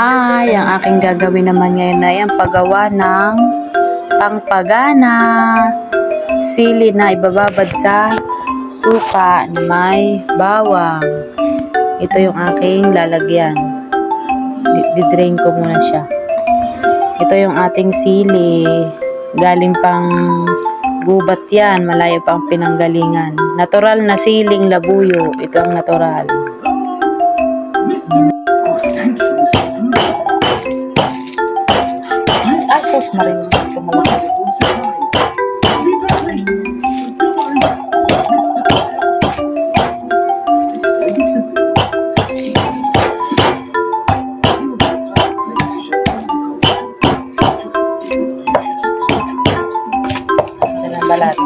Hi! Ang aking gagawin naman ngayon ay ang paggawa ng pangpagana. Sili na ibababad sa suka na may bawang. Ito yung aking lalagyan. Didrain ko muna siya. Ito yung ating sili. Galing pang gubat yan. Malayo pang pinanggalingan. Natural na siling labuyo. Ito ang natural. Sus, marius ko malaki. Balat.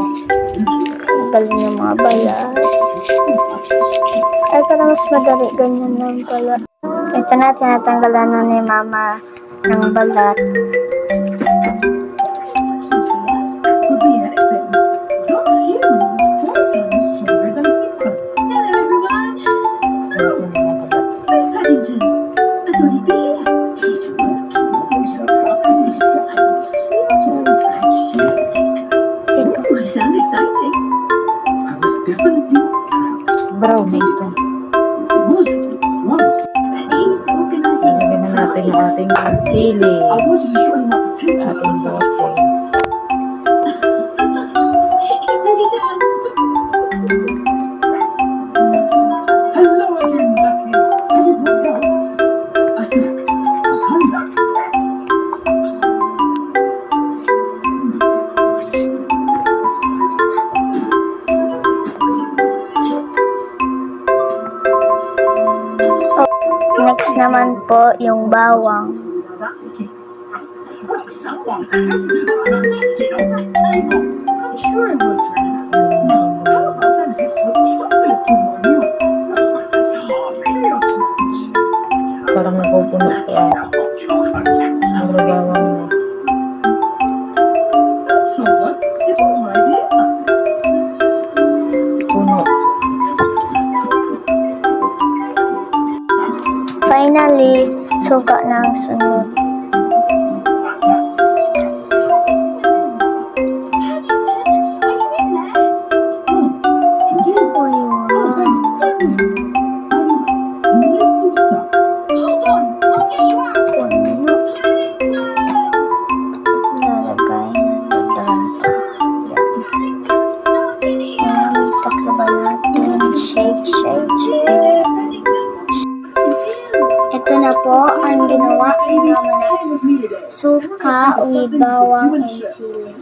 Galing yung mga balat. Ay, para mas madali, ganyan lang pala. Ito na, tinatanggalan na ni mama ng balat. Brownie ito. Lagyan na natin yung ating sili. Ating bose. Next naman po, yung bawang. Parang napupuno ito. Ang bawang mo. Puno. Finally, suka ng sunod. Ito na po ang ginawa ni mama na suka with bawang and sili.